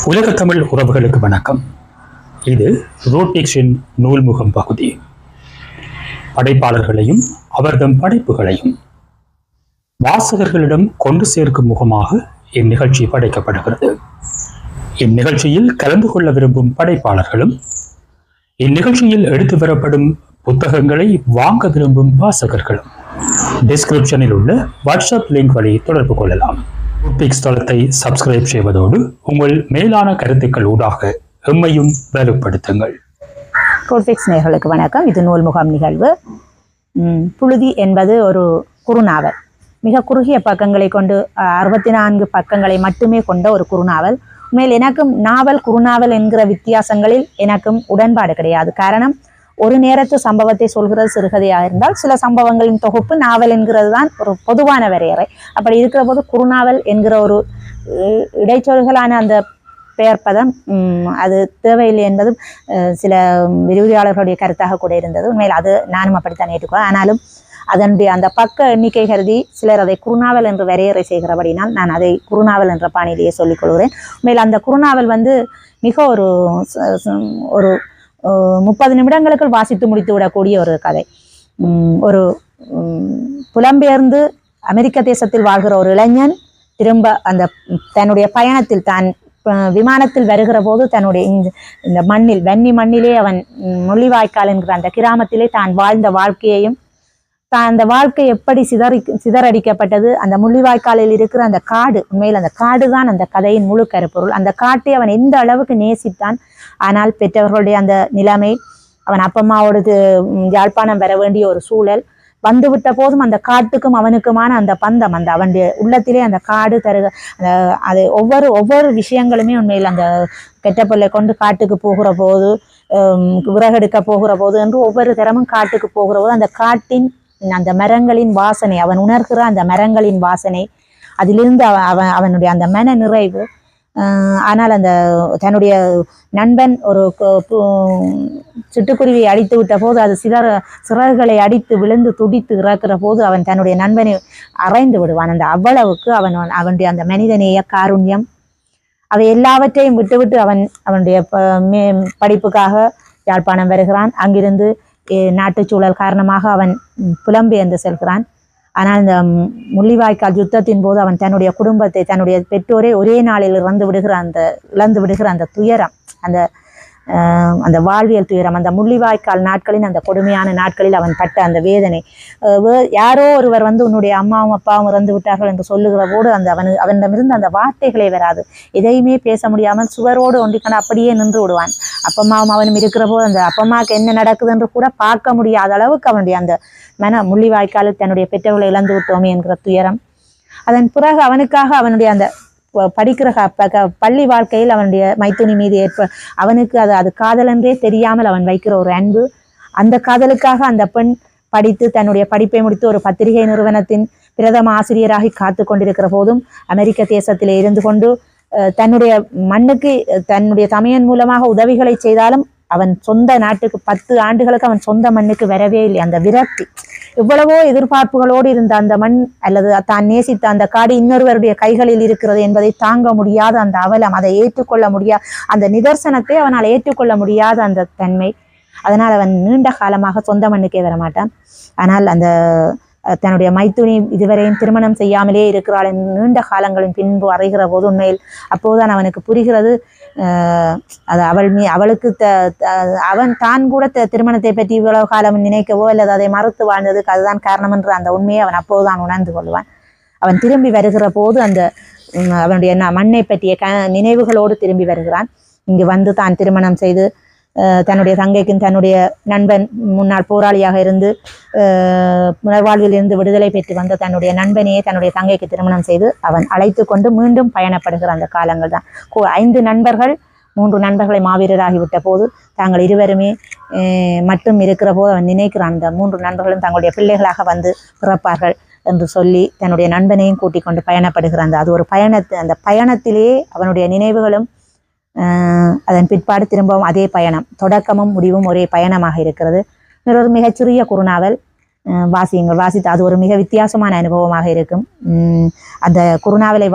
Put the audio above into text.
உலக தமிழ் உறவுகளுக்கு வணக்கம். இது ரோட்டிக்ஸின் நூல்முகம் பகுதி. படைப்பாளர்களையும் அவர்தம் படைப்புகளையும் வாசகர்களிடம் கொண்டு சேர்க்கும் முகமாக இந்நிகழ்ச்சி படைக்கப்படுகிறது. இந்நிகழ்ச்சியில் கலந்து கொள்ள விரும்பும் படைப்பாளர்களும் இந்நிகழ்ச்சியில் எடுத்து வரப்படும் புத்தகங்களை வாங்க விரும்பும் வாசகர்களும் டிஸ்கிரிப்ஷனில் உள்ள வாட்ஸ்அப் லிங்க் வழி தொடர்பு கொள்ளலாம். ரோட்டிக்ஸ் தளத்தை சப்ஸ்கிரைப் செய்வதோடு உங்கள் மேலான கருத்துக்கள் ஊடாக எம்மையும் வலுப்படுத்துங்கள். ரோட்டிக்ஸ் நேயர்களுக்கு வணக்கம். இது நூல்முகம் நிகழ்வு. புழுதி என்பது ஒரு குறுநாவல். மிக குறுகிய பக்கங்களை கொண்டு 64 பக்கங்களை மட்டுமே கொண்ட ஒரு குறுநாவல். உண்மையில் எனக்கும் நாவல் குறுநாவல் என்கிற வித்தியாசங்களில் எனக்கும் உடன்பாடு கிடையாது. காரணம், ஒரு நேரத்து சம்பவத்தை சொல்கிறது சிறுகதையாக இருந்தால் சில சம்பவங்களின் தொகுப்பு நாவல் என்கிறது தான் ஒரு பொதுவான வரையறை. அப்படி இருக்கிற போது குறுநாவல் என்கிற ஒரு இடைச்சொல்களான அந்த பெயர் பதம் அது தேவையில்லை என்பதும் சில விரிவுரையாளர்களுடைய கருத்தாக கூட இருந்தது. உண்மையில் அது நானும் அப்படித்தான் ஏற்றுக்கொள்ள. ஆனாலும் அதனுடைய அந்த பக்க எண்ணிக்கை கருதி சிலர் அதை குறுநாவல் என்று வரையறை செய்கிறபடினால் நான் அதை குறுநாவல் என்ற பாணியிலேயே சொல்லிக் கொள்கிறேன். உண்மையில் அந்த குறுநாவல் மிக ஒரு 30 நிமிடங்களுக்குள் வாசித்து முடித்து விடக்கூடிய ஒரு கதை. ஒரு புலம்பெயர்ந்து அமெரிக்க தேசத்தில் வாழ்கிற ஒரு இளைஞன் திரும்ப அந்த தன்னுடைய பயணத்தில் தான் விமானத்தில் வருகிற போது தன்னுடைய இந்த மண்ணில் வன்னி மண்ணிலே அவன் முள்ளிவாய்க்கால் என்கிற அந்த கிராமத்திலே தான் வாழ்ந்த வாழ்க்கையையும் அந்த வாழ்க்கை எப்படி சிதறடிக்கப்பட்டது, அந்த முள்ளிவாய்க்காலில் இருக்கிற அந்த காடு, உண்மையில் அந்த காடு தான் அந்த கதையின் முழு கருப்பொருள். அந்த காட்டை அவன் எந்த அளவுக்கு நேசித்தான். ஆனால் பெற்றவர்களுடைய அந்த நிலைமை, அவன் அப்பம்மாவோடு யாழ்ப்பாணம் வர வேண்டிய ஒரு சூழல் வந்துவிட்ட போதும் அந்த காட்டுக்கும் அவனுக்குமான அந்த பந்தம், அந்த அவனுடைய உள்ளத்திலே அந்த காடு அது ஒவ்வொரு விஷயங்களுமே உண்மையில் அந்த கெட்ட பிள்ளை கொண்டு காட்டுக்கு போகிற போது, விறகெடுக்க போகிற போது என்று ஒவ்வொரு தரமும் காட்டுக்கு போகிற போது அந்த காட்டின் அந்த மரங்களின் வாசனை, அவன் உணர்கிற அந்த மரங்களின் வாசனை, அதிலிருந்து அவனுடைய அந்த மன நிறைவு. ஆனால் அந்த தன்னுடைய நண்பன் ஒரு சிட்டுக்குருவியை அடித்து விட்ட போது அது சிறகுகளை அடித்து விழுந்து துடித்து இறக்கிற போது அவன் தன்னுடைய நண்பனை அறைந்து விடுவான். அந்த அவ்வளவுக்கு அவனுடைய அந்த மனிதநேய காருண்யம் அவை எல்லாவற்றையும் விட்டுவிட்டு அவனுடைய படிப்புக்காக யாழ்ப்பாணம் வருகிறான். அங்கிருந்து நாட்டுச்சூழல் காரணமாக அவன் புலம்பெயர்ந்து செல்கிறான். ஆனால் இந்த முள்ளிவாய்க்கால் யுத்தத்தின் போது அவன் தன்னுடைய குடும்பத்தை, தன்னுடைய பெற்றோரை ஒரே நாளில் இழந்து விடுகிற அந்த துயரம், அந்த வாழ்வியல் துயரம், அந்த முள்ளிவாய்க்கால் நாட்களின் அந்த கொடுமையான நாட்களில் அவன் பட்ட அந்த வேதனை, யாரோ ஒருவர் உன்னுடைய அம்மாவும் அப்பாவும் இறந்து விட்டார்கள் என்று சொல்லுகிற போது அவனிடமிருந்து அந்த வார்த்தைகளே வராது. எதையுமே பேச முடியாமல் சுவரோடு ஒன்றிக்கொண்டு அப்படியே நின்று விடுவான். அப்பம்மாவும் அவனும் இருக்கிற போது அந்த அப்பம்மாவுக்கு என்ன நடக்குது என்று கூட பார்க்க முடியாத அளவுக்கு அவனுடைய அந்த முள்ளிவாய்க்காலில் தன்னுடைய பெற்றவர்களை இழந்து விட்டோமே என்கிற துயரம். அதன் பிறகு அவனுக்காக அவனுடைய அந்த படிக்கிற பள்ளி வாழ்க்கையில் அவனுடைய மைத்துனி மீது அவனுக்கு அது காதல் என்றே தெரியாமல் அவன் வைக்கிற ஒரு அன்பு, அந்த காதலுக்காக அந்த பெண் படித்து தன்னுடைய படிப்பை முடித்து ஒரு பத்திரிகை நிறுவனத்தின் பிரதம ஆசிரியராகி காத்து கொண்டிருக்கிற போதும் அமெரிக்க தேசத்திலே இருந்து கொண்டு தன்னுடைய மண்ணுக்கு தன்னுடைய தமையன் மூலமாக உதவிகளை செய்தாலும் அவன் சொந்த நாட்டுக்கு 10 ஆண்டுகளுக்கு அவன் சொந்த மண்ணுக்கு வரவே இல்லை. அந்த விரக்தி, எவ்வளவோ எதிர்பார்ப்புகளோடு இருந்த அந்த மண் அல்லது தான் நேசித்த அந்த காடு இன்னொருவருடைய கைகளில் இருக்கிறது என்பதை தாங்க முடியாத அந்த அவலம், அதை ஏற்றுக்கொள்ள முடியாத அந்த நிதர்சனத்தை அவனால் ஏற்றுக்கொள்ள முடியாத அந்த தன்மை, அதனால் அவன் நீண்ட காலமாக சொந்த மண்ணுக்கே வரமாட்டான். ஆனால் அந்த தன்னுடைய மைத்துனி இதுவரையும் திருமணம் செய்யாமலே இருக்கிறாள் நீண்ட காலங்களின் பின்பு அறைகிற போது உண்மையில் அப்போதுதான் அவனுக்கு புரிகிறது, அது அவளுக்கு அவன் தான் கூட திருமணத்தை பற்றி இவ்வளவு காலம் நினைக்கவோ அல்லது அதை மறுத்து வாழ்ந்ததுக்கு அதுதான் காரணம் என்று அந்த உண்மையை அவன் அப்போதுதான் உணர்ந்து கொள்வான். அவன் திரும்பி வருகிற போது அவனுடைய மண்ணை பற்றிய நினைவுகளோடு திரும்பி வருகிறான். இங்கு தான் திருமணம் செய்து தன்னுடைய தங்கைக்கும் தன்னுடைய நண்பன் முன்னாள் போராளியாக இருந்து வாழ்வில் இருந்து விடுதலை பெற்று வந்த தன்னுடைய நண்பனையே தன்னுடைய தங்கைக்கு திருமணம் செய்து அவன் அழைத்து கொண்டு மீண்டும் பயணப்படுகிற அந்த காலங்கள் தான். 5 நண்பர்கள் 3 நண்பர்களை மாவீரராகிவிட்ட போது தாங்கள் இருவருமே மட்டும் இருக்கிற போது அவன் நினைக்கிறான், அந்த 3 நண்பர்களும் தங்களுடைய பிள்ளைகளாக பிறப்பார்கள் என்று சொல்லி தன்னுடைய நண்பனையும் கூட்டிக் கொண்டு பயணப்படுகிற அது ஒரு அந்த பயணத்திலேயே அவனுடைய நினைவுகளும் அதன் பிற்பாடு திரும்பவும் அதே பயணம், தொடக்கமும் முடிவும் ஒரே பயணமாக இருக்கிறது. ஒரு மிகச்சிறிய குறுநாவல், வாசித்து அது ஒரு மிக வித்தியாசமான அனுபவமாக இருக்கும். அந்த குறுநாவலை